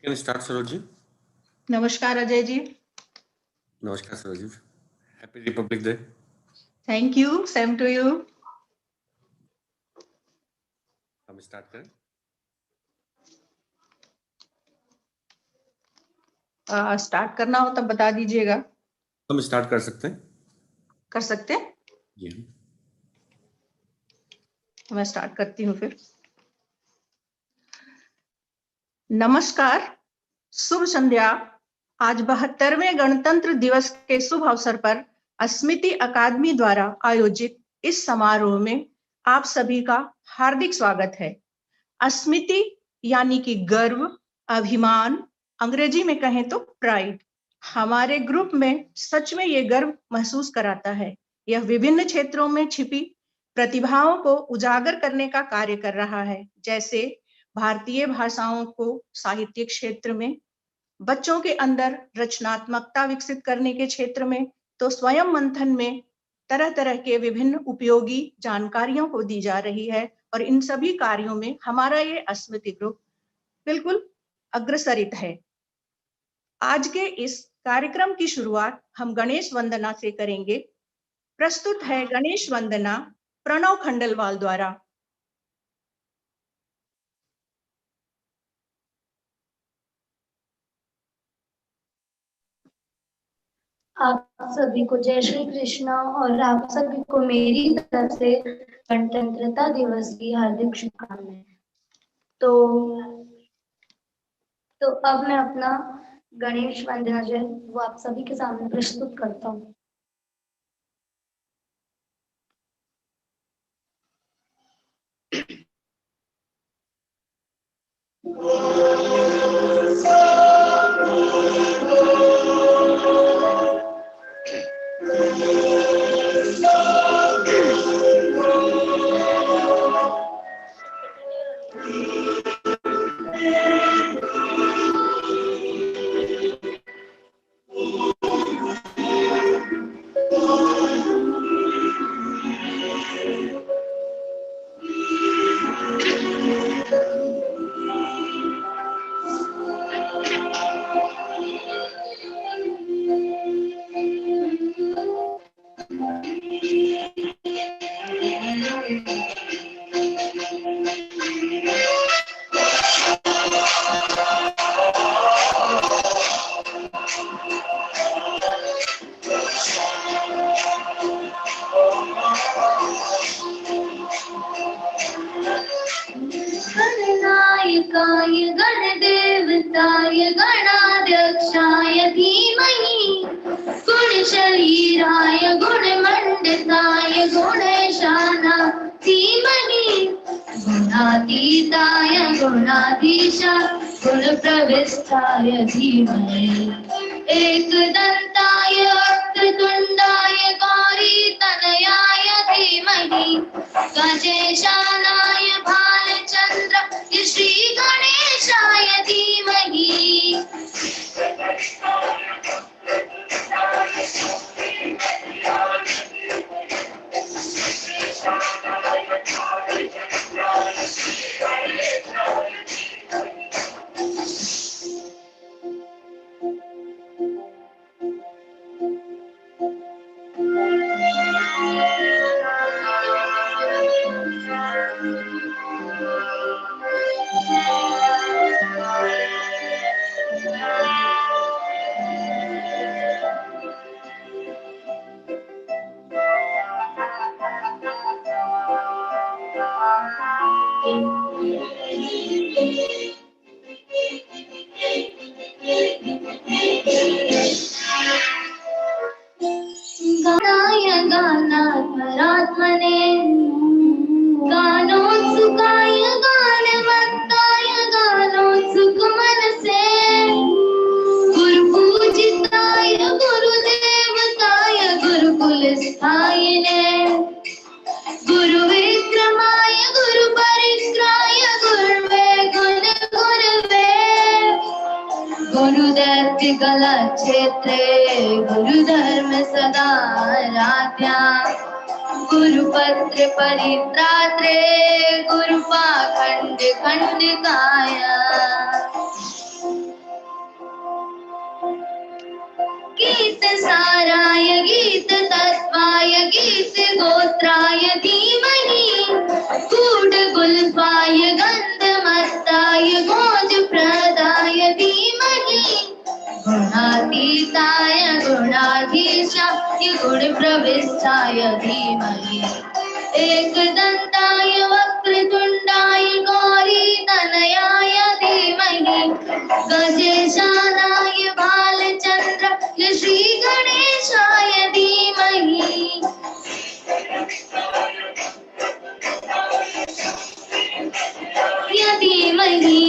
Can start Saroj ji. नमस्कार अजय जी। नमस्कार Saroj ji. Happy Republic day. Thank you, same to you. हम start करें? स्टार्ट करना हो तब बता दीजिएगा। हम स्टार्ट कर सकते हैं? कर सकते हैं जी। मैं स्टार्ट करती हूँ फिर। नमस्कार, शुभ संध्या। आज 72वें गणतंत्र दिवस के शुभ अवसर पर स्मृति अकादमी द्वारा आयोजित इस समारोह में आप सभी का हार्दिक स्वागत है। स्मृति यानी कि गर्व, अभिमान, अंग्रेजी में कहें तो प्राइड, हमारे ग्रुप में सच में ये गर्व महसूस कराता है। यह विभिन्न क्षेत्रों में छिपी प्रतिभाओं को उजागर करने का कार्य कर रहा है, जैसे भारतीय भाषाओं को साहित्य क्षेत्र में, बच्चों के अंदर रचनात्मकता विकसित करने के क्षेत्र में, तो स्वयं मंथन में तरह तरह के विभिन्न उपयोगी जानकारियों को दी जा रही है। और इन सभी कार्यों में हमारा ये स्मृति ग्रुप बिल्कुल अग्रसरित है। आज के इस कार्यक्रम की शुरुआत हम गणेश वंदना से करेंगे। प्रस्तुत है गणेश वंदना प्रणव खंडलवाल द्वारा। आप सभी को जय श्री कृष्ण और आप सभी को मेरी तरफ से गणतंत्रता दिवस की हार्दिक शुभकामनाएं। तो अब मैं अपना गणेश वंदना जो है वो आप सभी के सामने प्रस्तुत करता हूँ। गणनायकाय गणदेवताय गणाध्यक्षाय धीमहि गुणशरीराय गुणमण्डिताय गुणेशाना धीमहि गुणातीताय गुणाधीशा गुणप्रविष्टाय धीमहि एकदन्ताय वक्रतुण्डाय गौरीतनयाय धीमहि गजेशानाय भालचन्द्र श्री गणेशाय धीमहि। गानाय गानात्मने गानोत्सुकाय गानवत्ताय गानोत्सुकमनसे गुरुपूजिताय गुरुदेवताय गुरुकुलस्थायिने गुरुविक्रमाय गुरुपरिक्राय गुरुवे गुरुवे गुरुदैत्यकलाक्षेत्रे गुरुधर्म सदा राध्या गुरुपत्र परित्रात्रे गुरुपाखण्ड खण्डिकाय गीत साराय गीत तत्वाय गीत गोत्राय धीमहि गूढ़ गुल्फाय गंधमत्ताय घोष प्रदाय धीमहि गुणातीताय गुणाधीशाय गुण प्रविष्टाय धीमहि एकदन्ताय वक्रतुण्डाय गौरी तनयाय धीमहि गजेशानाय बालचन्द्राय श्री गणेशाय धीमहि धीमहि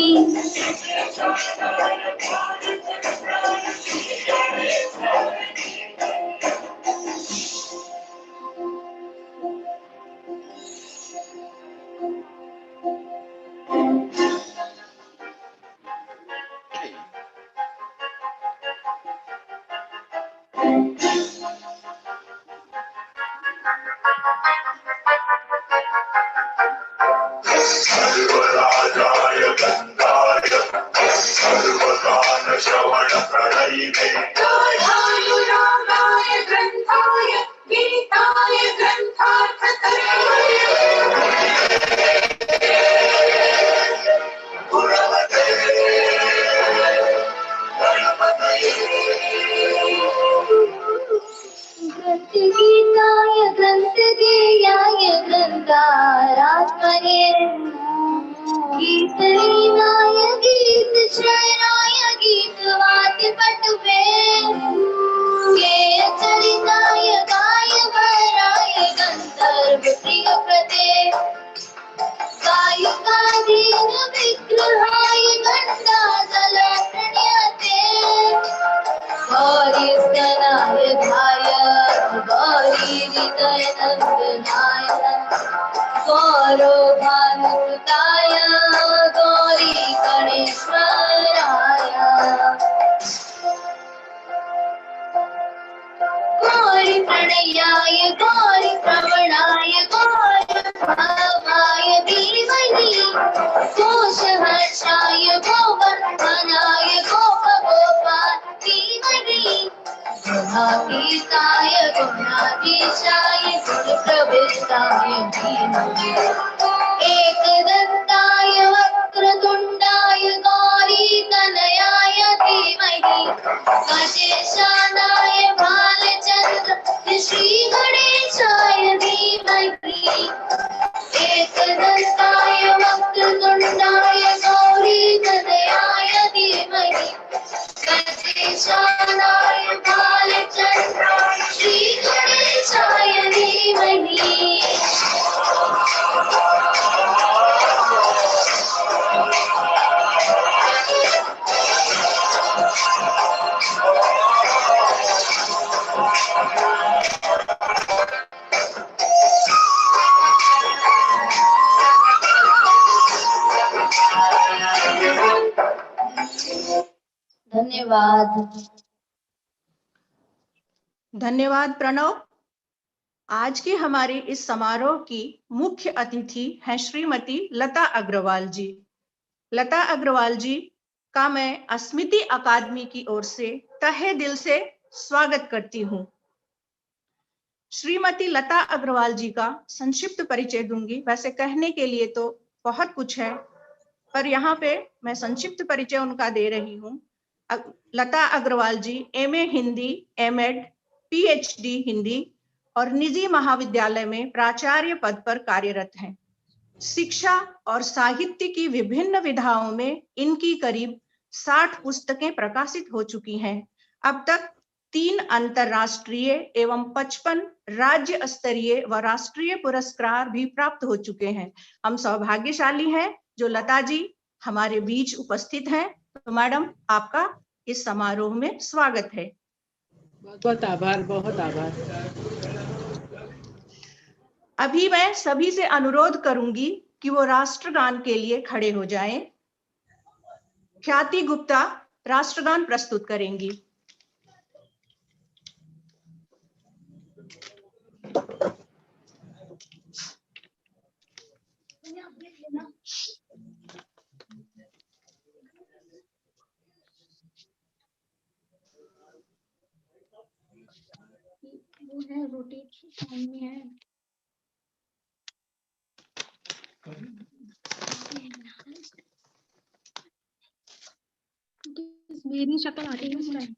सर्वराजाय गंगाय सर्वगान श्रवण प्रणयिने राधाय ग्रंथाय गीताय ग्रंथार्थकरणे गुणवते गणपतये ग्रंथगीताय ग्रंथगेयाय ग्रंथारात्मने गीतलीनाय गीतश्रयणाय गीतवाद्यपटुवे गेयचरिताय गायवराय गन्धर्वप्रियकृते गायकाधीन विग्रहाय घण्टाजलप्रणयते गौरीस्तनाय धाय गौरीहृदय नन्दनाय गौरभानुताय गौरी गणेश्वराय गौरी प्रणयाय गौरी प्रवणाय गौरी भावाय धीमहि घोषहर्षाय गोवर्धनाय गोपगोपाल धीमहि गुणातीताय गुणाधीशाय गुणप्रविष्टाय धीमहि एकदन्ताय वक्रतुण्डाय गौरीतनयाय धीमहि गजेशानाय बालचन्द्राय श्रीगणेशाय धीमहि एकदन्ताय वक्रतुण्डाय गौरीतनयाय धीमहि गजेशानाय बालचन्द्राय श्रीगणेशाय धीमहि धन्यवाद। धन्यवाद प्रणव। आज के हमारे इस समारोह की मुख्य अतिथि हैं श्रीमती लता अग्रवाल जी। लता अग्रवाल जी का मैं अस्मिति अकादमी की ओर से तहे दिल से स्वागत करती हूँ। श्रीमती लता अग्रवाल जी का संक्षिप्त परिचय दूंगी। वैसे कहने के लिए तो बहुत कुछ है, पर यहाँ पे मैं संक्षिप्त परिचय उनका दे रही हूँ। Lata Agrawal ji MA Hindi, MEd, PhD Hindi और निजी महाविद्यालय में प्राचार्य पद पर कार्यरत हैं। शिक्षा और साहित्य की विभिन्न विधाओं में इनकी करीब 60 पुस्तकें प्रकाशित हो चुकी हैं। अब तक 3 अंतर्राष्ट्रीय एवं 55 राज्य स्तरीय व राष्ट्रीय पुरस्कार भी प्राप्त हो चुके हैं। हम सौभाग्यशाली हैं जो लता जी हमारे बीच उपस्थित हैं। तो मैडम, आपका इस समारोह में स्वागत है। बहुत बहुत आभार, बहुत आभार। अभी मैं सभी से अनुरोध करूंगी कि वो राष्ट्रगान के लिए खड़े हो जाएं। ख्याति गुप्ता राष्ट्रगान प्रस्तुत करेंगी। मेरी शक्ल आती है इसमें।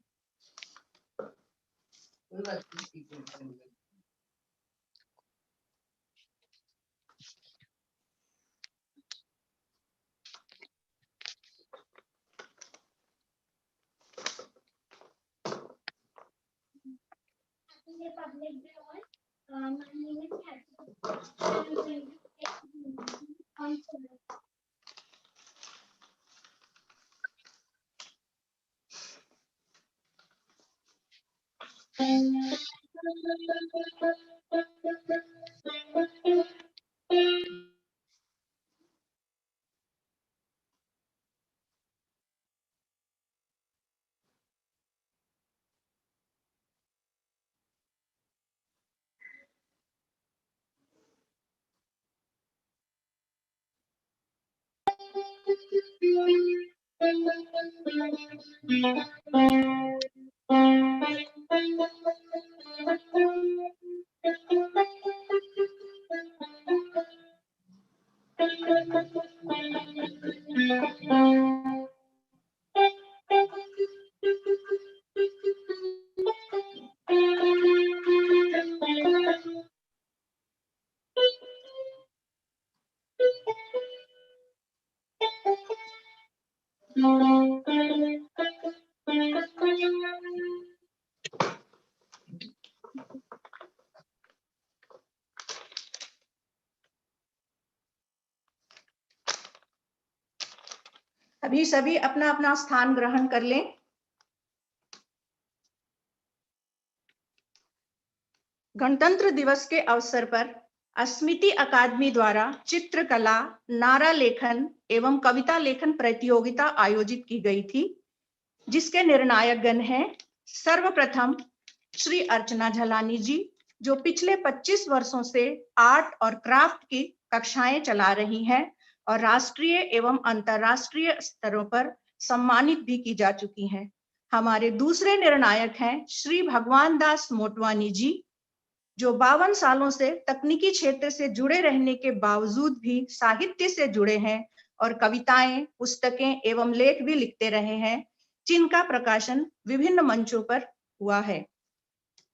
अभी सभी अपना अपना स्थान ग्रहण कर लें। गणतंत्र दिवस के अवसर पर स्मृति अकादमी द्वारा चित्रकला, नारा लेखन एवं कविता लेखन प्रतियोगिता आयोजित की गई थी, जिसके निर्णायक गण हैं सर्वप्रथम श्री अर्चना झलानी जी, जो पिछले 25 वर्षों से आर्ट और क्राफ्ट की कक्षाएं चला रही हैं और राष्ट्रीय एवं अंतर्राष्ट्रीय स्तरों पर सम्मानित भी की जा चुकी हैं। हमारे दूसरे निर्णायक हैं श्री भगवान दास मोटवानी जी, जो 52 सालों से तकनीकी क्षेत्र से जुड़े रहने के बावजूद भी साहित्य से जुड़े हैं और कविताएं, पुस्तकें एवं लेख भी लिखते रहे हैं, जिनका प्रकाशन विभिन्न मंचों पर हुआ है।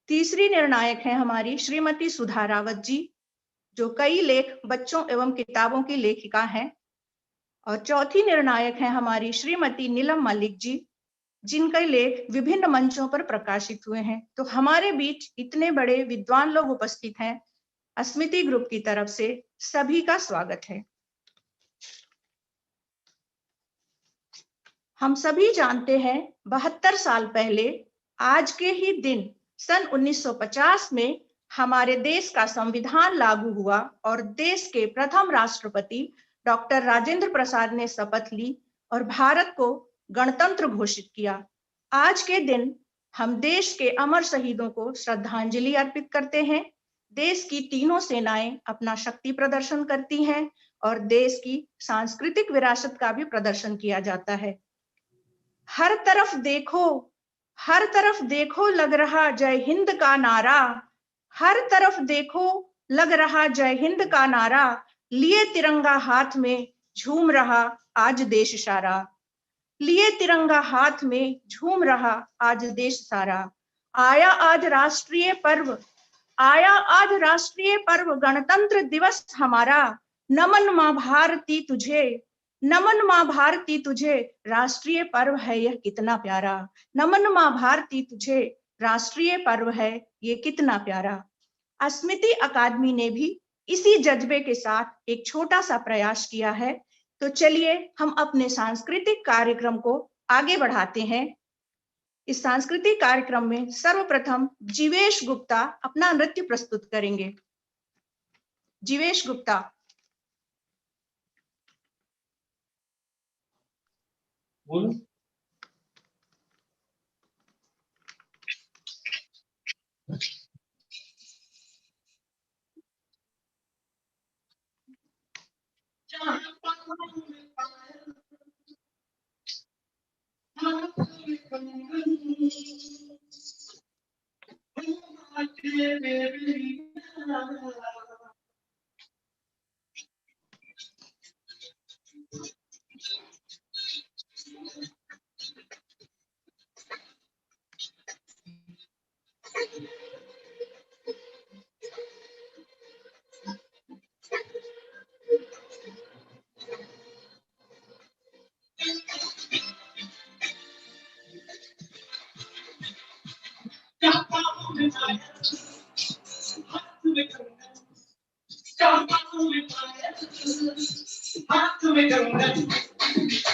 तीसरी निर्णायक हैं हमारी श्रीमती सुधा रावत जी, जो कई लेख बच्चों एवं किताबों की लेखिका हैं। और चौथी निर्णायक हैं हमारी श्रीमती नीलम मलिक जी, जिनके लेख विभिन्न मंचों पर प्रकाशित हुए हैं। तो हमारे बीच इतने बड़े विद्वान लोग उपस्थित हैं, स्मृति ग्रुप की तरफ से सभी का स्वागत है। हम सभी जानते हैं 72 साल पहले आज के ही दिन सन 1950 में हमारे देश का संविधान लागू हुआ और देश के प्रथम राष्ट्रपति डॉक्टर राजेंद्र प्रसाद ने शपथ ली और भारत को गणतंत्र घोषित किया। आज के दिन हम देश के अमर शहीदों को श्रद्धांजलि अर्पित करते हैं। देश की तीनों सेनाएं अपना शक्ति प्रदर्शन करती हैं और देश की सांस्कृतिक विरासत का भी प्रदर्शन किया जाता है। हर तरफ देखो लग रहा जय हिंद का नारा, हर तरफ देखो लग रहा जय हिंद का नारा, लिए तिरंगा हाथ में झूम रहा आज देश सारा, लिए तिरंगा हाथ में झूम रहा आज देश सारा। आया आज राष्ट्रीय पर्व गणतंत्र दिवस हमारा, नमन मां भारती तुझे, नमन मां भारती तुझे, राष्ट्रीय पर्व है यह कितना प्यारा, नमन मां भारती तुझे, राष्ट्रीय पर्व है ये कितना प्यारा। स्मृति अकादमी ने भी इसी जज्बे के साथ एक छोटा सा प्रयास किया है। तो चलिए हम अपने सांस्कृतिक कार्यक्रम को आगे बढ़ाते हैं। इस सांस्कृतिक कार्यक्रम में सर्वप्रथम जीवेश गुप्ता अपना नृत्य प्रस्तुत करेंगे। जीवेश गुप्ता। बोलो। में पायल, हाथ में कंगन,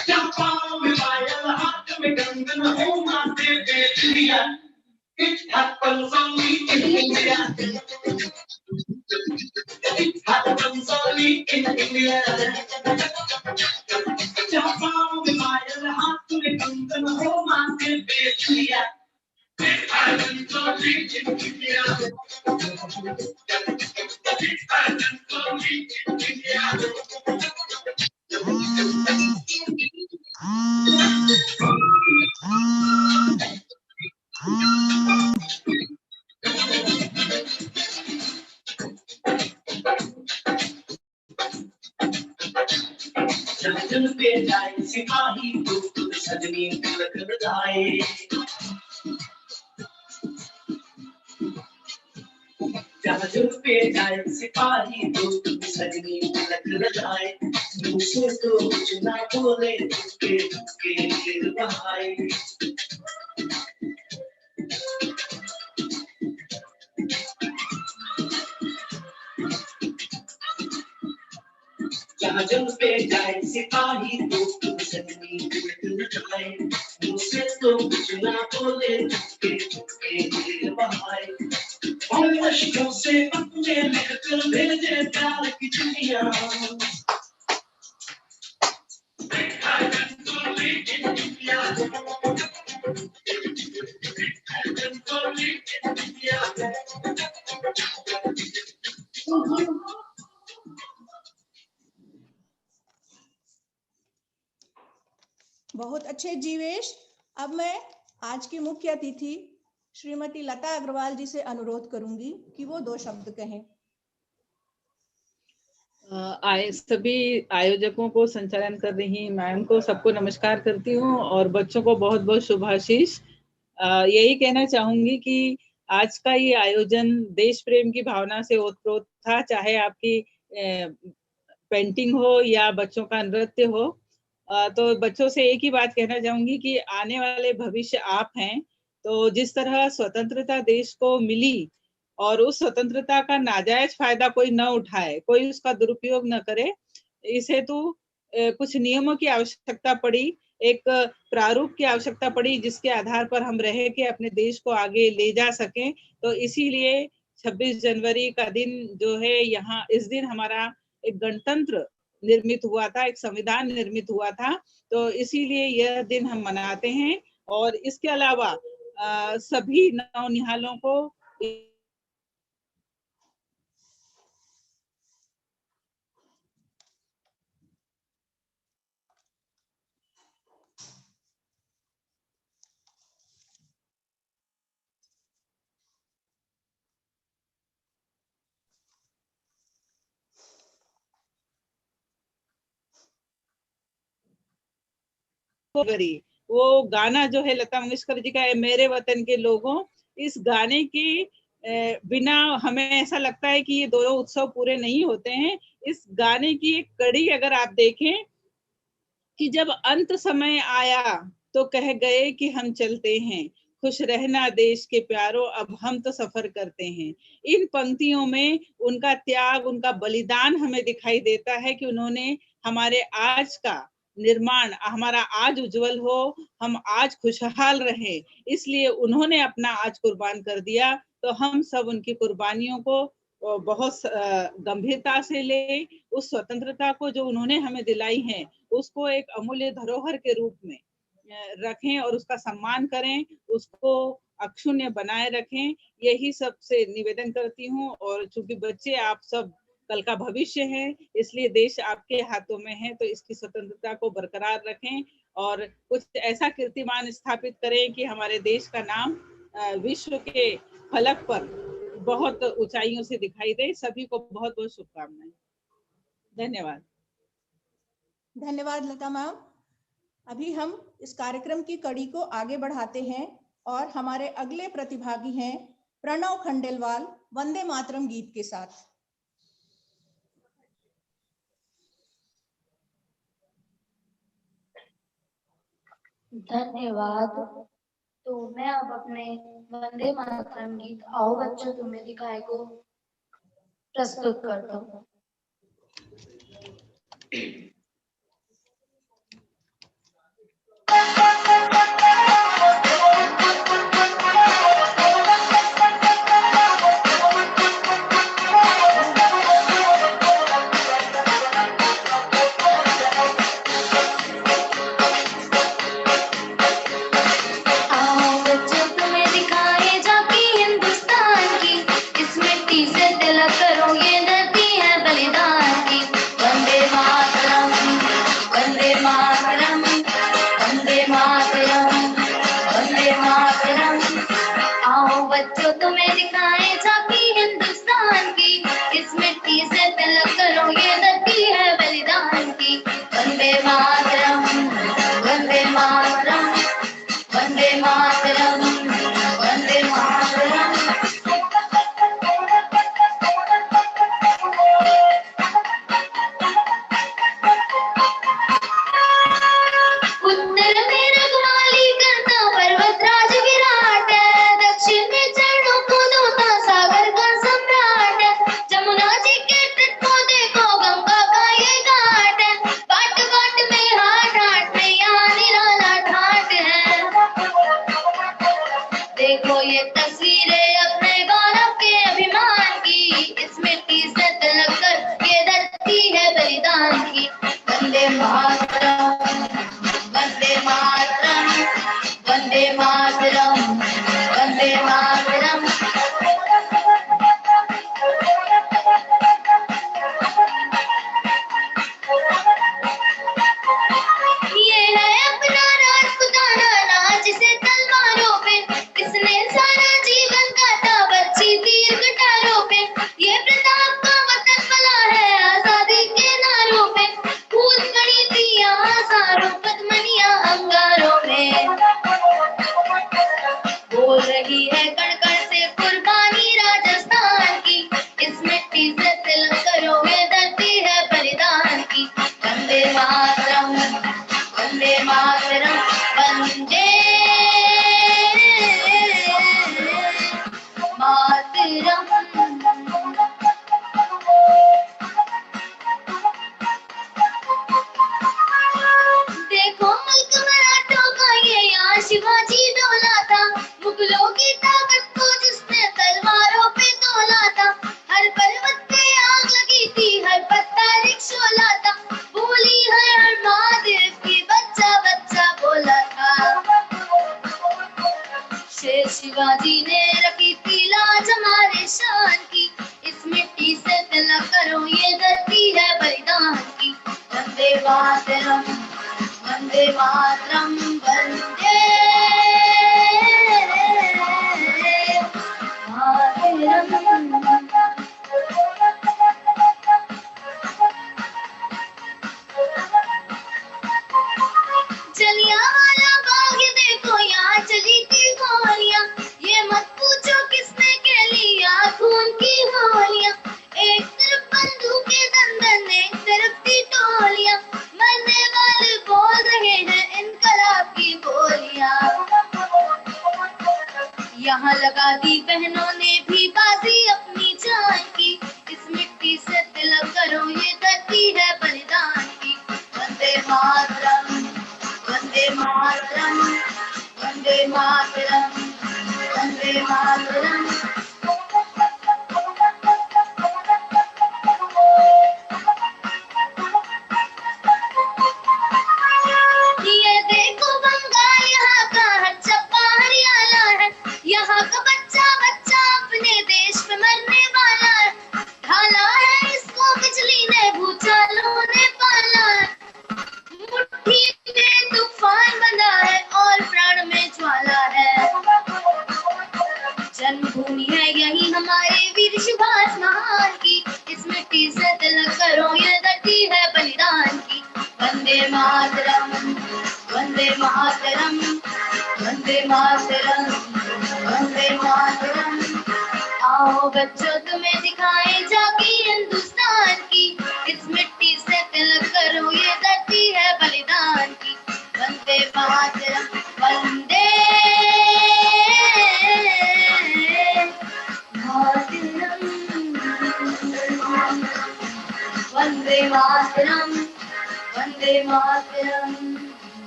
पाँव में पायल, हाथ में कंगन, हो माथे पे चूड़ियां, it happens only in India. It happens only in India. जहाँ पाँव में पायल, हाथ में कंगन, हो माथे पे चूड़ियां, it happens only in India. It happens only in India. जंगल पे जाए सिपाही तो सजनी तिलक लगाए, जंगल पे जाए सिपाही तो सजनी तिलक लगाए, मुँह से तो कुछ ना बोले, के गिर बहाए। जंगल पे जाए सिपाही तो सजनी तिलक लगाए, मुँह से तो कुछ ना बोले, के गिर बहाए। और अश्कों से अपने लिखकर भेजे प्यार की चिट्ठियां, बहुत अच्छे जीवेश। अब मैं आज की मुख्य अतिथि श्रीमती लता अग्रवाल जी से अनुरोध करूंगी कि वो 2 शब्द कहें। सभी आयोजकों को, संचालन कर रही मैम को, सबको नमस्कार करती हूँ और बच्चों को बहुत बहुत शुभाशीष। यही कहना चाहूंगी कि आज का ये आयोजन देश प्रेम की भावना से ओतप्रोत था, चाहे आपकी पेंटिंग हो या बच्चों का नृत्य हो। तो बच्चों से एक ही बात कहना चाहूंगी कि आने वाले भविष्य आप हैं। तो जिस तरह स्वतंत्रता देश को मिली और उस स्वतंत्रता का नाजायज फायदा कोई न उठाए, कोई उसका दुरुपयोग न करे, इस हेतु कुछ नियमों की आवश्यकता पड़ी, एक प्रारूप की आवश्यकता पड़ी जिसके आधार पर हम रह के अपने देश को आगे ले जा सकें। तो इसीलिए 26 जनवरी का दिन जो है, यहाँ इस दिन हमारा एक गणतंत्र निर्मित हुआ था, एक संविधान निर्मित हुआ था। तो इसीलिए यह दिन हम मनाते हैं। और इसके अलावा सभी नौनिहालों को वो गाना जो है लता मंगेशकर जी का है, मेरे वतन के लोगों, इस गाने की बिना हमें ऐसा लगता है कि ये दोनों उत्सव पूरे नहीं होते हैं। इस गाने की एक कड़ी अगर आप देखें कि जब अंत समय आया तो कह गए कि हम चलते हैं, खुश रहना देश के प्यारों, अब हम तो सफर करते हैं। इन पंक्तियों में उनका त्याग, उनका बलिदान हमें दिखाई देता है कि उन्होंने हमारे आज का निर्माण, हमारा आज उज्जवल हो, हम आज खुशहाल रहे, इसलिए उन्होंने अपना आज कुर्बान कर दिया। तो हम सब उनकी कुर्बानियों को बहुत गंभीरता से ले, उस स्वतंत्रता को जो उन्होंने हमें दिलाई है उसको एक अमूल्य धरोहर के रूप में रखें और उसका सम्मान करें, उसको अक्षुण्य बनाए रखें, यही सबसे निवेदन करती हूँ। और चूंकि बच्चे आप सब कल का भविष्य है, इसलिए देश आपके हाथों में है, तो इसकी स्वतंत्रता को बरकरार रखें और कुछ ऐसा कीर्तिमान स्थापित करें कि हमारे देश का नाम विश्व के फलक पर बहुत ऊंचाइयों से दिखाई दे। सभी को बहुत बहुत शुभकामनाएं। धन्यवाद। धन्यवाद लता मैम। अभी हम इस कार्यक्रम की कड़ी को आगे बढ़ाते हैं और हमारे अगले प्रतिभागी हैं प्रणव खंडेलवाल वंदे मातरम गीत के साथ। धन्यवाद। तो मैं अब अपने वंदे मातरम गीत आओ बच्चों तुम्हें दिखाए को प्रस्तुत करता हूँ। आओ बच्चों तुम्हें दिखाए झांकी हिंदुस्तान की, इस मिट्टी से तिलक करो ये धरती है बलिदान की। वंदे मातरम, वंदे मातरम, वंदे मातरम, वंदे मातरम। आओ बच्चों तुम्हें दिखाए झांकी हिंदुस्तान की, इस मिट्टी से तिलक करो ये धरती है बलिदान की। वंदे मातरम, वंदे मातरम, वंदे मातरम, वंदे मातरम। उत्तर में रखवाली करता पर्वतराज विराट है, दक्षिण में चरणों को धोता सागर का सम्राट है। जमुना जी के तट को देखो गंगा का ये घाट है, बाट बाट में हाट में यहाँ निराला ठाट है। देखो ये तस्वीरें अपने गौरव के अभिमान की, इस मिट्टी से तिलक कर ये धरती है बलिदान की। वंदे मातरम, वंदे मातरम, वंदे मातरम, वंदे मातरम। ये है अपना राजपुताना नाच से तलवारों पे, इसने सारा जीवन काटा बच्ची तीर कटारों पे। ये प्रताप का वतन बला है आजादी के नारों पे, फूल खड़ी थी यहाँ सारों पद्मनिया अंगारों में। बोल रही है कण कण से कुर्बानी राजस्थान की, इस मिट्टी से तिलक करो ये धरती है बलिदान की। वंदे मातरम, वंदे मातरम, वंदे मातरम। देखो मुल्क मराठों का ये यहाँ शिवाजी डोला था, मुगलों की ताकत को जिसने तलवारों पे तोला था। हर पर्वत पे आग लगी थी, हर पत्ता रिक्शोला था, बोली हर महादेव की बच्चा बच्चा बोला था। शेर शिवाजी ने रखी थी लाज हमारे शान की, इस मिट्टी से तिलक करो ये धरती है बलिदान की। वंदे मातरम, वंदे मातरम, वंदे मातरम। जलियांवाला बाग ये देखो यहाँ चली थी गोलियां, ये मत पूछो किसने खेली यहाँ खून की होलियां। एक तरफ बंदूकें दंदन एक तरफ थी टोलियां, मरने वाले बोल रहे हैं इनकलाब की बोलियां। यहाँ लगा दी बहनों ने भी बाजी अपनी जान की, इस मिट्टी से तिलक करो ये धरती है बलिदान की। वंदे मातरम, वंदे मातरम, वंदे मातरम, वंदे मातरम। ये देखो बंगाल यहाँ का हर चप्पा हरियाला है, यहाँ का बच्चा बच्चा अपने देश में मरने वाला है। ढाला है इसको बिजली ने भूचालों ने पाला है, मुट्ठी में तूफान बंधा है और प्राण में ज्वाला है। जन्मभूमि है यही हमारे वीर सुभाष महान की, इस मिट्टी से तिलक करो ये धरती है बलिदान की। वंदे मातरम, वंदे मातरम, वंदे मातरम, वंदे मातरम। आओ बच्चों तुम्हें दिखाए झांकी हिंदुस्तान की, इस मिट्टी से तिलक करो ये धरती है बलिदान की। वंदे मातरम, वंदे मातरम, वंदे मातरम, वंदे मातरम,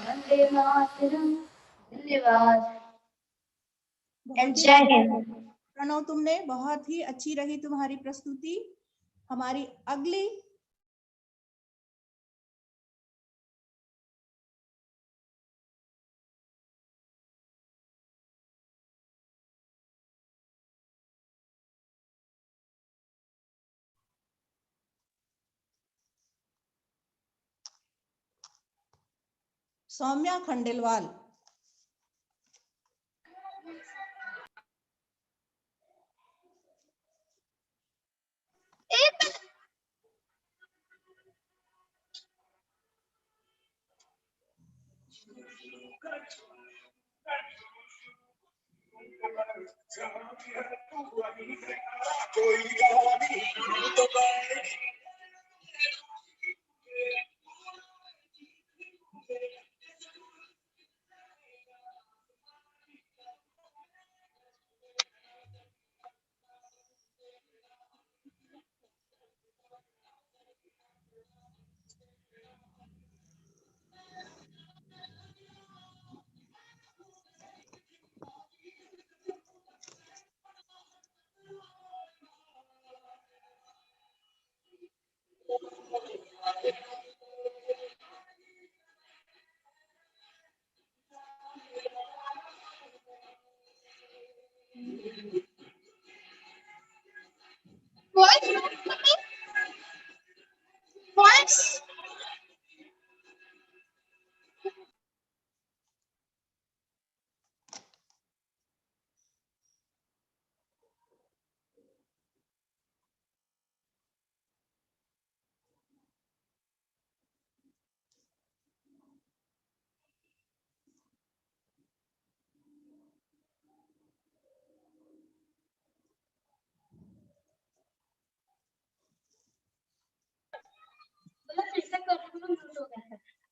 वंदे मातरम। धन्यवाद। बहुत ही जय हिंद। प्रणव, तुमने बहुत ही अच्छी रही तुम्हारी प्रस्तुति। हमारी अगली सौम्या खंडेलवाल।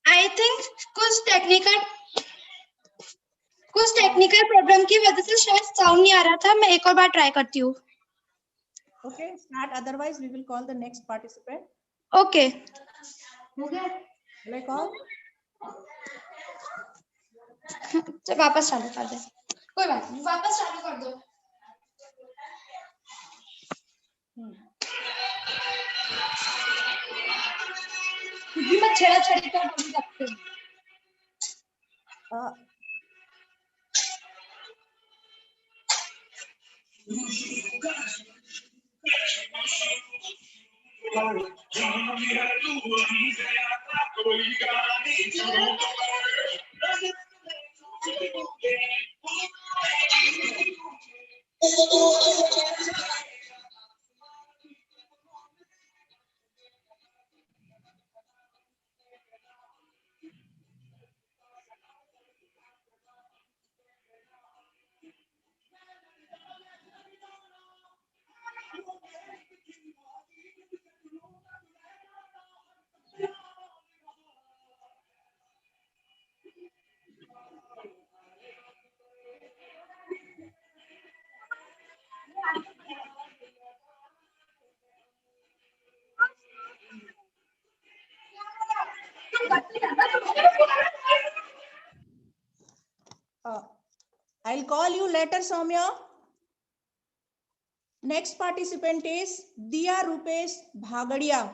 आई थिंक कुछ टेक्निकल प्रॉब्लम की वजह से शायद साउंड नहीं आ रहा था। मैं एक और बार ट्राई करती हूँ। Okay, start. Otherwise, we will call the next participant. Okay Will I call? तो वापस चालू कर दे। कोई बात नहीं, वापस चालू कर दो। मैं छेड़ा छेड़ी कर बोल सकती हूँ। I'll call you later, Soumya. Next participant is Diya Rupesh Bhagadia.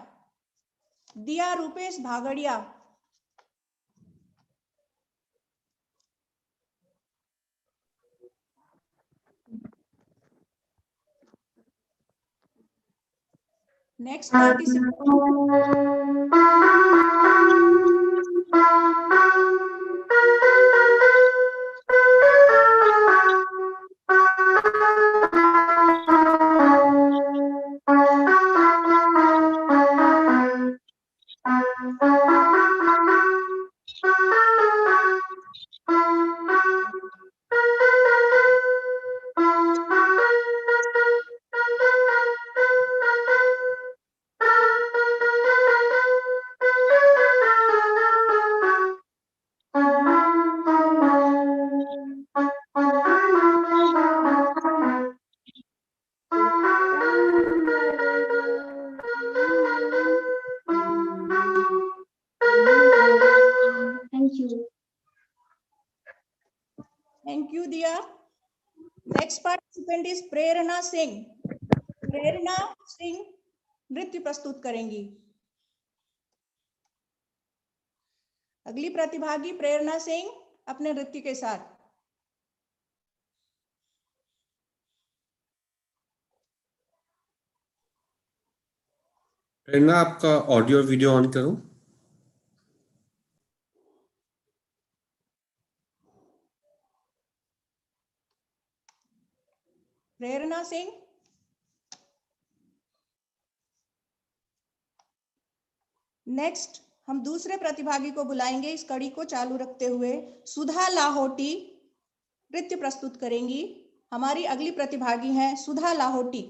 Diya Rupesh Bhagadia. Next participant. Q दिया। नेक्स्ट पार्टिसिपेंट इज प्रेरणा सिंह। प्रेरणा सिंह नृत्य प्रस्तुत करेंगी। अगली प्रतिभागी प्रेरणा सिंह अपने नृत्य के साथ। प्रेरणा, आपका ऑडियो वीडियो ऑन करो। प्रेरणा सिंह। नेक्स्ट हम दूसरे प्रतिभागी को बुलाएंगे। इस कड़ी को चालू रखते हुए सुधा लाहोटी नृत्य प्रस्तुत करेंगी। हमारी अगली प्रतिभागी हैं सुधा लाहोटी।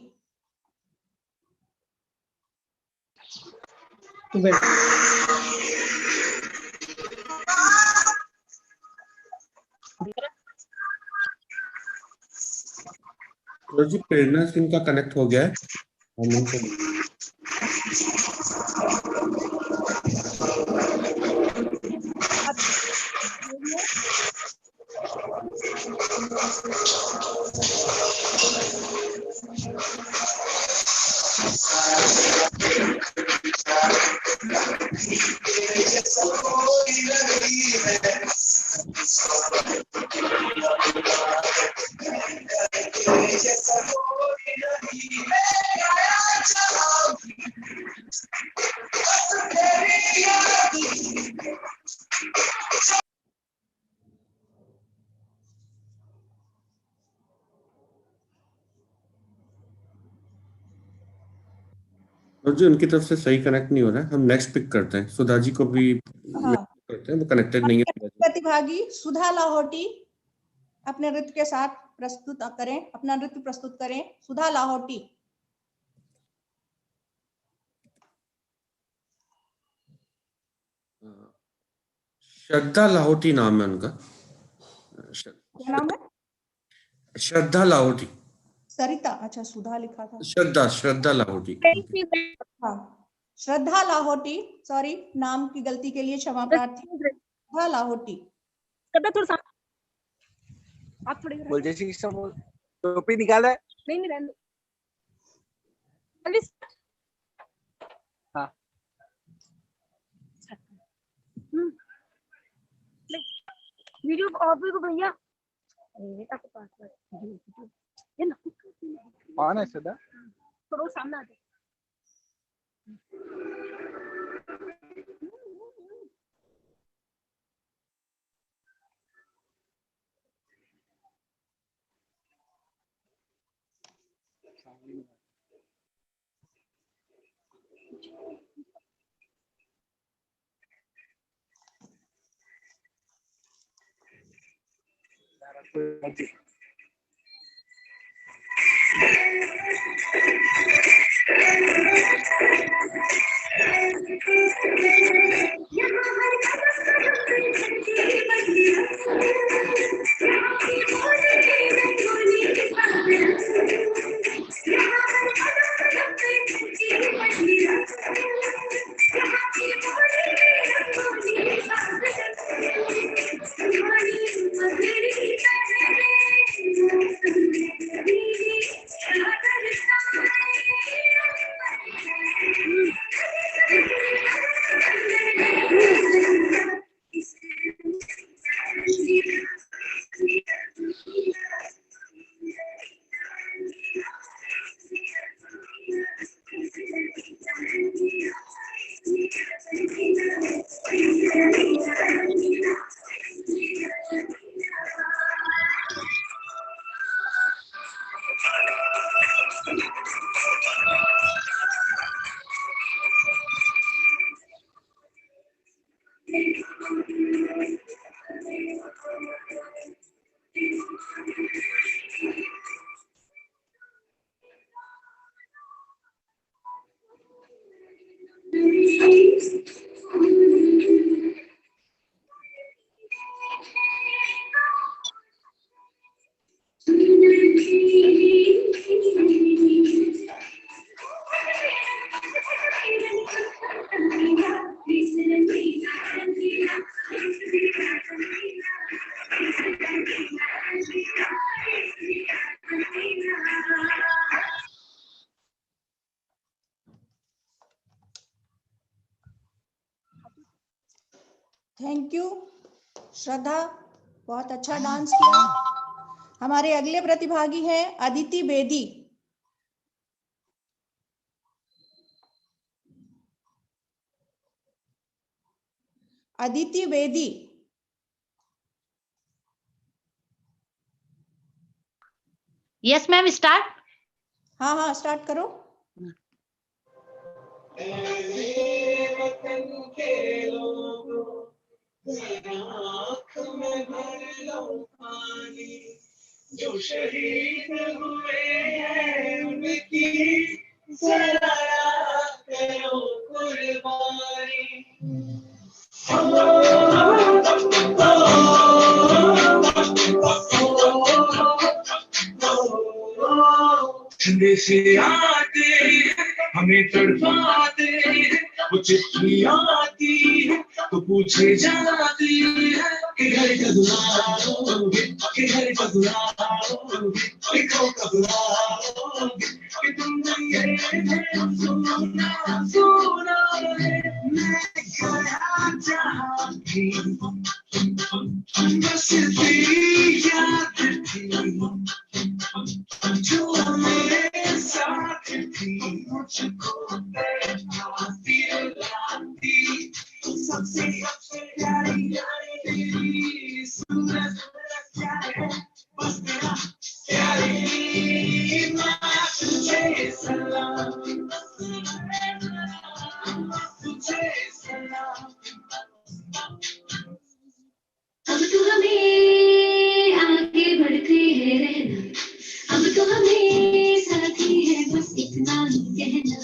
जी, प्रेरणा सिंह का कनेक्ट हो गया है। हम उनको जी, उनकी तरफ से सही कनेक्ट नहीं हो रहा है। हम नेक्स्ट पिक करते हैं। सुधा जी को भी करते हैं, वो कनेक्टेड नहीं है। प्रतिभागी सुधा लाहोटी अपने नृत्य के साथ प्रस्तुत करें, अपना नृत्य प्रस्तुत करें। सुधा लाहोटी। श्रद्धा लाहोटी नाम है उनका। क्या नाम है? श्रद्धा लाहोटी। सरिता, अच्छा सुधा लिखा था। श्रद्धा लाहोटी। हाँ, श्रद्धा लाहोटी, सॉरी नाम की गलती के लिए क्षमा प्रार्थी। श्रद्धा लाहोटी। आप थोड़ी बोल जैसे टोपी निकाला है। नहीं रहने दो। हाँ वीडियो ऑफ भी को भैया ऑन है सदा थोड़ा सामने आ जाए। थैंक यू श्रद्धा, बहुत अच्छा डांस किया। हमारे अगले प्रतिभागी हैं Aditi Bedi. Aditi Bedi. Yes ma'am, start. हाँ हाँ स्टार्ट करो। वतन के लोगों, आँख में भर लो पानी, जो शहीद हुए हैं उनकी जरा याद करो कुर्बानी। ठंडे से आते हमें तड़पाते, वो चिट्ठी आती है तो पूछे जाती है कि घर कब आओगे, कि घर कब आओगे, कि कब आओगे, कि तुमने ये सुना सुना है, मैं गया जहाँ भी बस तेरी याद थी, जो मेरे साथ थी, मुझको लाती लाती सबसे प्यारी तेरी सूरत क्या है, बस तेरा प्यारी माँ तुझे सलाम, तुझे सलाम। अब तो हमें आगे बढ़ते हैं रहना, अब तो हमें साथी है बस इतना ही कहना।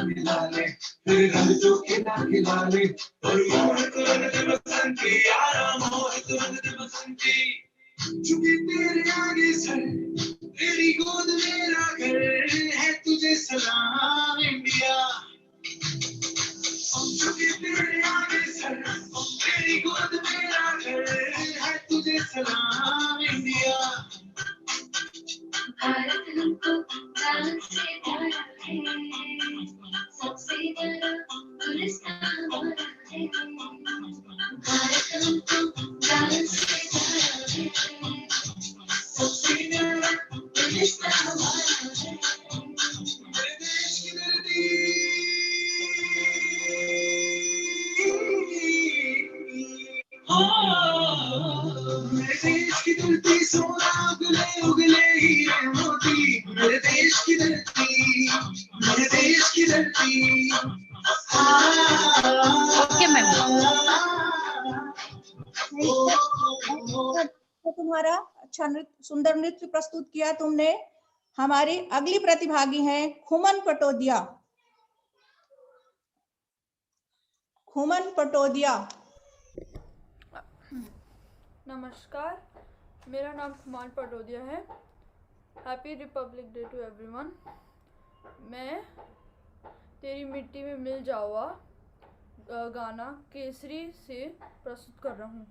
मिला ले तेरे रंग जो खिला खिला ले, और मोह तुरंत बसंती यारा, मोह तुरंत बसंती, चुके तेरे आगे सर, तेरी गोद मेरा घर है, तुझे सलाम इंडिया। चुके तेरे आगे सर, तेरी गोद मेरा घर है, तुझे सलाम इंडिया। भारत हमको जान से प्यारा है, सबसे बड़ा गुलिस्तान हमारा है। भारत हमको जान से प्यारा है, सबसे बड़ा गुलिस्तान हमारा है। मेरे देश की धरती, मेरे देश की धरती, सोना उगले उगले हीरे मोती, मेरे देश की धरती, मेरे देश की धरती। Okay ma'am. तो तुम्हारा अच्छा सुंदर नृत्य प्रस्तुत किया तुमने। हमारी अगली प्रतिभागी हैं खुमन पटोदिया। खुमन पटोदिया। नमस्कार, मेरा नाम खुमान पटोदिया है। Happy Republic Day to everyone. मैं तेरी मिट्टी में मिल जाऊआ गाना केसरी से प्रस्तुत कर रहा हूँ।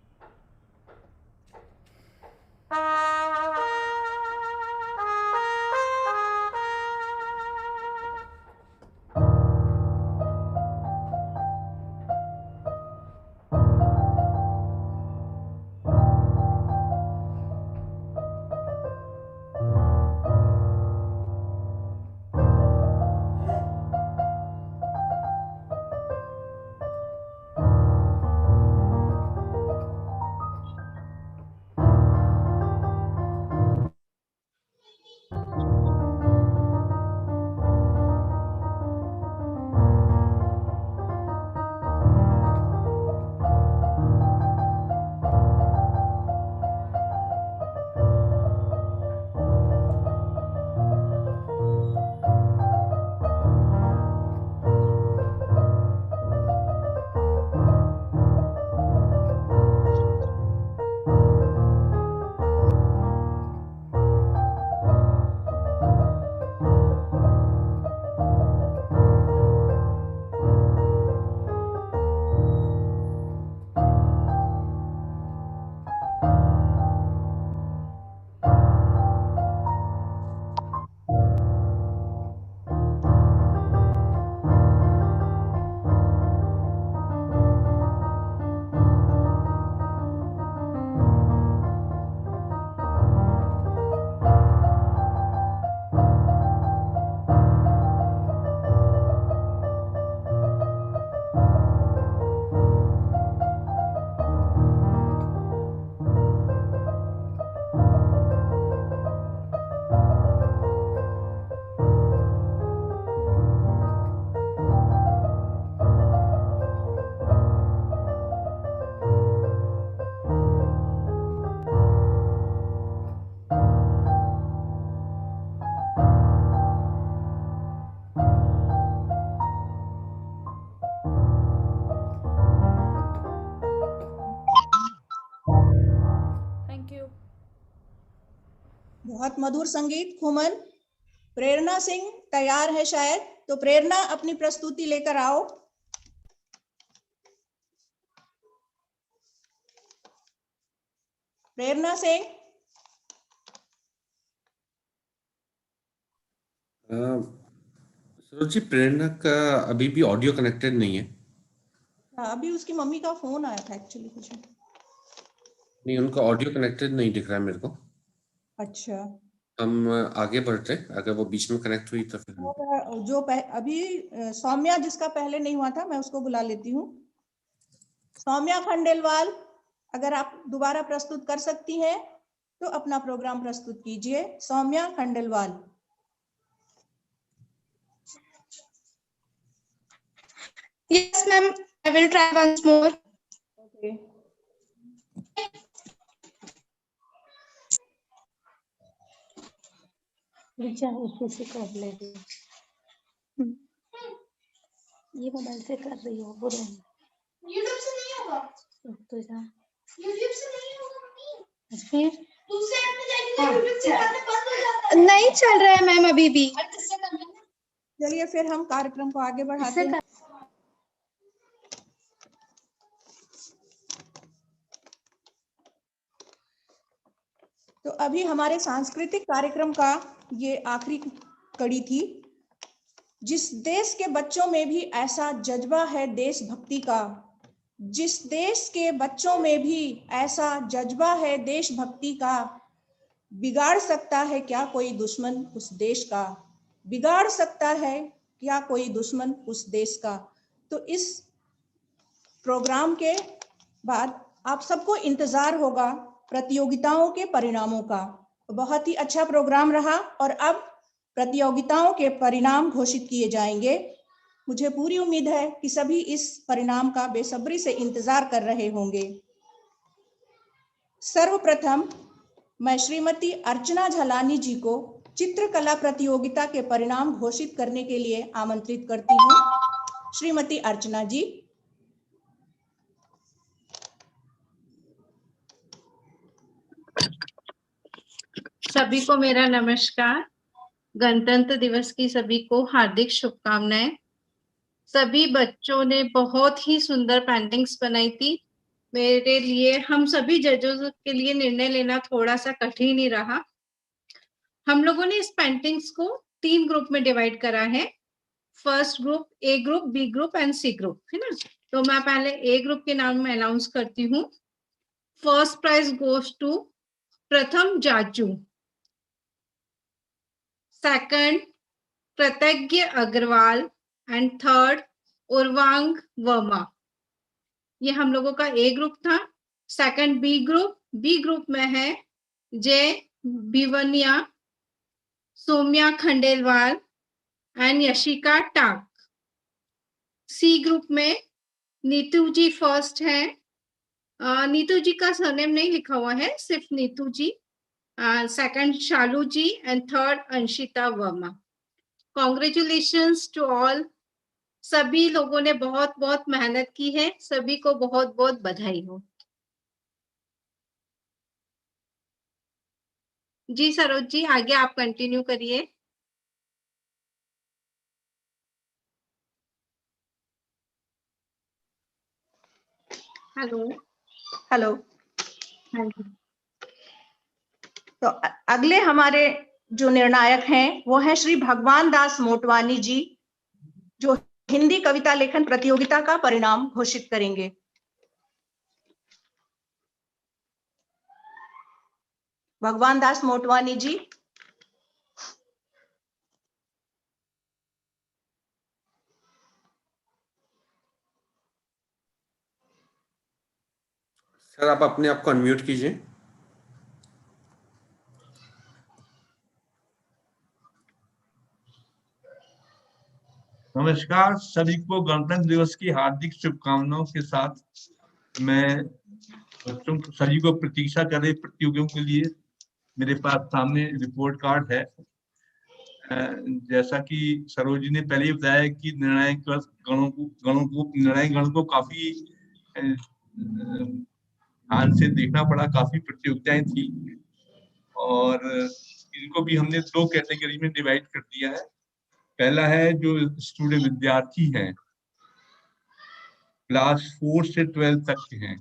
बहुत मधुर संगीत। खुमन। प्रेरणा सिंह तैयार है शायद, तो प्रेरणा अपनी प्रस्तुति लेकर आओ। प्रेरणा सिंह। सरोज जी, प्रेरणा का अभी भी ऑडियो कनेक्टेड नहीं है। अभी उसकी मम्मी का फोन आया था एक्चुअली कुछ। नहीं, उनका ऑडियो कनेक्टेड नहीं दिख रहा है मेरे को। अच्छा, हम आगे बढ़ते हैं, अगर वो बीच में कनेक्ट हुई तो फिर जो अभी सौम्या जिसका पहले नहीं हुआ था, मैं उसको बुला लेती हूँ। सौम्या खंडेलवाल, अगर आप दोबारा प्रस्तुत कर सकती हैं तो अपना प्रोग्राम प्रस्तुत कीजिए। Saumya Khandelwal. Yes, ma'am. I will try once more. Okay. ये मोबाइल से कर रही हो वो YouTube से नहीं होगा। तो जा YouTube से नहीं होगा मम्मी। फिर दूसरे ऐप में जाएंगे तो YouTube चलाना बंद हो जाता है। नहीं चल रहा है मैम अभी भी। चलिए फिर हम कार्यक्रम को आगे बढ़ाते हैं। तो अभी हमारे सांस्कृतिक कार्यक्रम का ये आखिरी कड़ी थी। जिस देश के बच्चों में भी ऐसा जज्बा है देशभक्ति का, जिस देश के बच्चों में भी ऐसा जज्बा है देशभक्ति का, बिगाड़ सकता है क्या कोई दुश्मन उस देश का, बिगाड़ सकता है क्या कोई दुश्मन उस देश का। तो इस प्रोग्राम के बाद आप सबको इंतजार होगा प्रतियोगिताओं के परिणामों का। बहुत ही अच्छा प्रोग्राम रहा और अब प्रतियोगिताओं के परिणाम घोषित किए जाएंगे। मुझे पूरी उम्मीद है कि सभी इस परिणाम का बेसब्री से इंतजार कर रहे होंगे। सर्वप्रथम मैं श्रीमती अर्चना झलानी जी को चित्रकला प्रतियोगिता के परिणाम घोषित करने के लिए आमंत्रित करती हूँ। श्रीमती अर्चना जी। सभी को मेरा नमस्कार। गणतंत्र दिवस की सभी को हार्दिक शुभकामनाएं। सभी बच्चों ने बहुत ही सुंदर पेंटिंग्स बनाई थी। मेरे लिए, हम सभी जजों के लिए निर्णय लेना थोड़ा सा कठिन ही रहा। हम लोगों ने इस पेंटिंग्स को 3 ग्रुप में डिवाइड करा है। First group, A group, B group and C group, है ना। तो मैं पहले ए ग्रुप के नाम में अनाउंस करती हूँ। First prize goes to Pratham Jaju, second Pratyagya Agrawal and third Urvang Verma. ये हम लोगों का ए ग्रुप था। सेकंड बी ग्रुप में है Jay Bhivaniya, Saumya Khandelwal and Yashika Tak. C group में नीतू जी फर्स्ट है। नीतू जी का सरनेम नहीं लिखा हुआ है, सिर्फ Neetu ji. Second Shalu ji and third Anshita Verma. Congratulations to all. सभी लोगों ने बहुत बहुत मेहनत की है। सभी को बहुत बहुत बधाई हो। जी सरोज जी, आगे आप कंटिन्यू करिए। Hello hello. हाँ जी। तो अगले हमारे जो निर्णायक हैं वो हैं श्री भगवान दास मोटवानी जी, जो हिंदी कविता लेखन प्रतियोगिता का परिणाम घोषित करेंगे। भगवान दास मोटवानी जी। सर, आप अपने आप को अनम्यूट कीजिए। नमस्कार, सभी को गणतंत्र दिवस की हार्दिक शुभकामनाओं के साथ मैं बच्चों सभी को प्रतीक्षा कर रहे प्रतियोगियों के लिए मेरे पास सामने रिपोर्ट कार्ड है। जैसा कि सरोज जी ने पहले ही बताया कि निर्णायक गण को काफी ध्यान से देखना पड़ा। काफी प्रतियोगिताएं थी और इनको भी हमने 2 कैटेगरी में डिवाइड कर दिया है। पहला है जो स्टूडेंट विद्यार्थी हैं, क्लास 4 से 12 तक के हैं,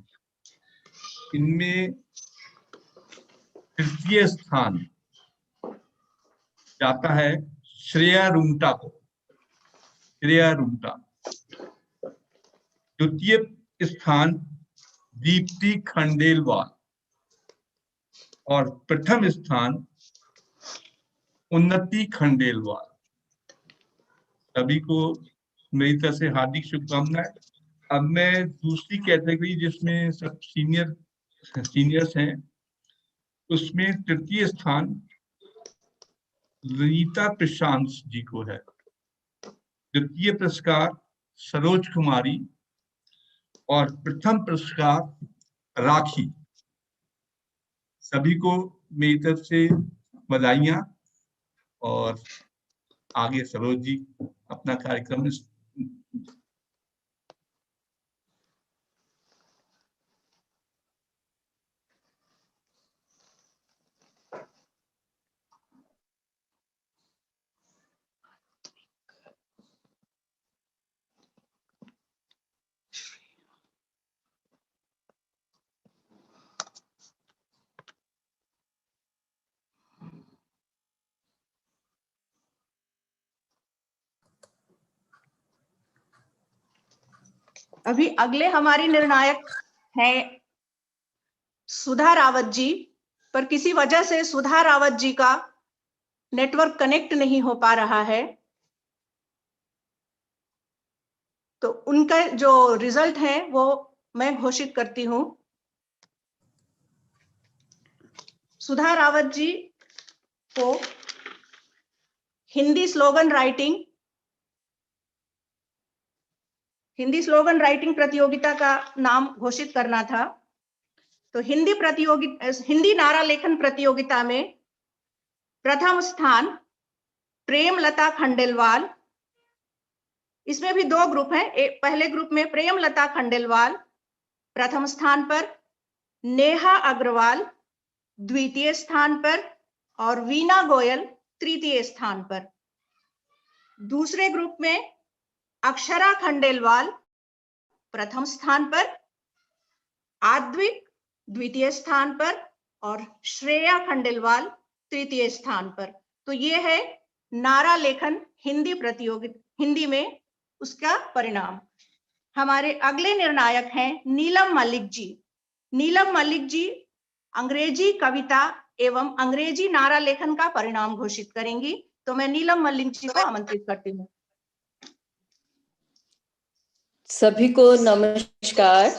इनमें तृतीय स्थान जाता है श्रेया रुंगटा को, श्रेया रुंगटा। द्वितीय स्थान दीप्ति खंडेलवाल और प्रथम स्थान उन्नति खंडेलवाल। सभी को मेरी तरफ से हार्दिक शुभकामनाएं। अब मैं दूसरी कैटेगरी जिसमें सब सीनियर्स हैं, उसमें तृतीय स्थान रीता प्रशांत जी को है। द्वितीय पुरस्कार सरोज कुमारी और प्रथम पुरस्कार राखी। सभी को मेरी तरफ से बधाइयां। और आगे सरोज जी अपना कार्यक्रम अभी अगले हमारी निर्णायक हैं सुधा रावत जी, पर किसी वजह से सुधा रावत जी का नेटवर्क कनेक्ट नहीं हो पा रहा है, तो उनका जो रिजल्ट है वो मैं घोषित करती हूं। सुधा रावत जी को हिंदी स्लोगन राइटिंग प्रतियोगिता का नाम घोषित करना था। तो हिंदी नारा लेखन प्रतियोगिता में प्रथम स्थान प्रेमलता खंडेलवाल। इसमें भी 2 ग्रुप हैं। पहले ग्रुप में प्रेमलता खंडेलवाल प्रथम स्थान पर, नेहा अग्रवाल द्वितीय स्थान पर और वीना गोयल तृतीय स्थान पर। दूसरे ग्रुप में अक्षरा खंडेलवाल प्रथम स्थान पर, आद्विक द्वितीय स्थान पर और श्रेया खंडेलवाल तृतीय स्थान पर। तो ये है नारा लेखन हिंदी में उसका परिणाम। हमारे अगले निर्णायक हैं नीलम मलिक जी। नीलम मलिक जी अंग्रेजी कविता एवं अंग्रेजी नारा लेखन का परिणाम घोषित करेंगी। तो मैं नीलम मलिक जी को आमंत्रित करती हूँ। सभी को नमस्कार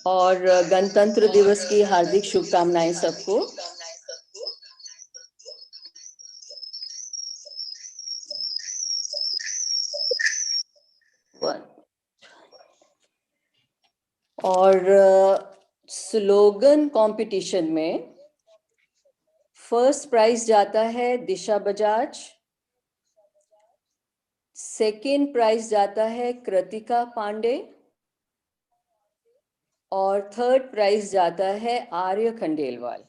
और गणतंत्र दिवस की हार्दिक शुभकामनाएं सबको। और स्लोगन कंपटीशन में फर्स्ट प्राइज जाता है दिशा बजाज, सेकेंड प्राइज जाता है कृतिका पांडे और थर्ड प्राइज जाता है आर्य खंडेलवाल।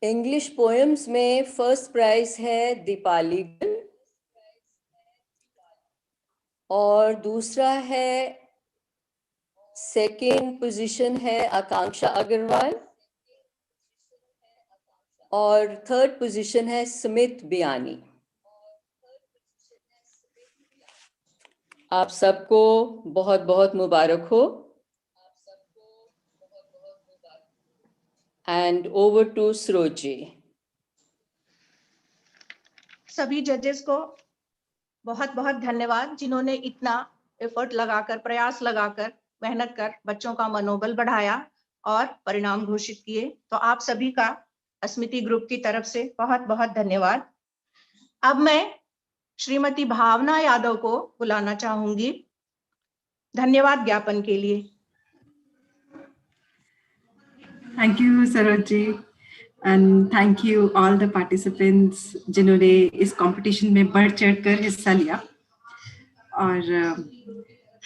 इंग्लिश पोएम्स में फर्स्ट प्राइज है दीपाली और दूसरा है सेकेंड पोजीशन है आकांक्षा अग्रवाल और थर्ड पोजीशन है स्मित बियानी। आप सबको बहुत बहुत मुबारक हो। And over to Saroji. सभी जजेस को बहुत बहुत धन्यवाद जिन्होंने इतना एफर्ट लगाकर, प्रयास लगाकर, मेहनत कर बच्चों का मनोबल बढ़ाया और परिणाम घोषित किए। तो आप सभी का स्मृति ग्रुप की तरफ से बहुत बहुत धन्यवाद। अब मैं श्रीमती भावना यादव को बुलाना चाहूंगी धन्यवाद ज्ञापन के लिए। Thank you Saroj ji and thank you all the participants जिन्होंने इस कंपटीशन में बढ़ चढ़कर हिस्सा लिया। और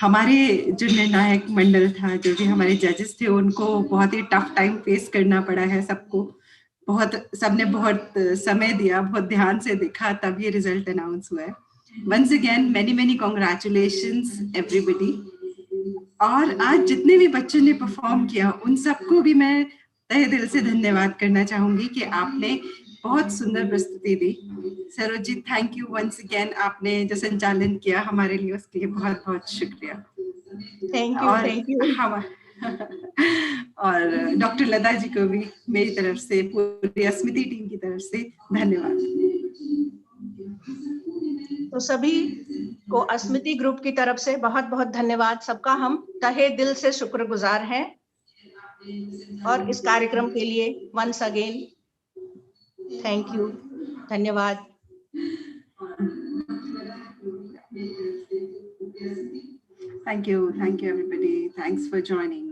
हमारे जो निर्णायक मंडल था, जो भी हमारे जजेस थे, उनको बहुत ही टफ टाइम फेस करना पड़ा है सबको। सबने बहुत समय दिया, बहुत ध्यान से देखा, तब ये रिजल्ट अनाउंस हुआ है। Once again many congratulations everybody. और आज जितने भी बच्चों ने परफॉर्म किया उन सबको भी मैं तहे दिल से धन्यवाद करना चाहूंगी कि आपने बहुत सुंदर प्रस्तुति दी। Saroj ji, thank you once again, आपने जो संचालन किया हमारे लिए, उसके लिए बहुत बहुत शुक्रिया। Thank you. और डॉक्टर लता जी को भी मेरी तरफ से, पूरी स्मृति टीम की तरफ से धन्यवाद। तो सभी को स्मृति ग्रुप की तरफ से बहुत बहुत धन्यवाद। सबका हम तहे दिल से शुक्रगुजार हैं और इस कार्यक्रम के लिए वंस अगेन थैंक यू, धन्यवाद। Thank you everybody. Thanks for joining.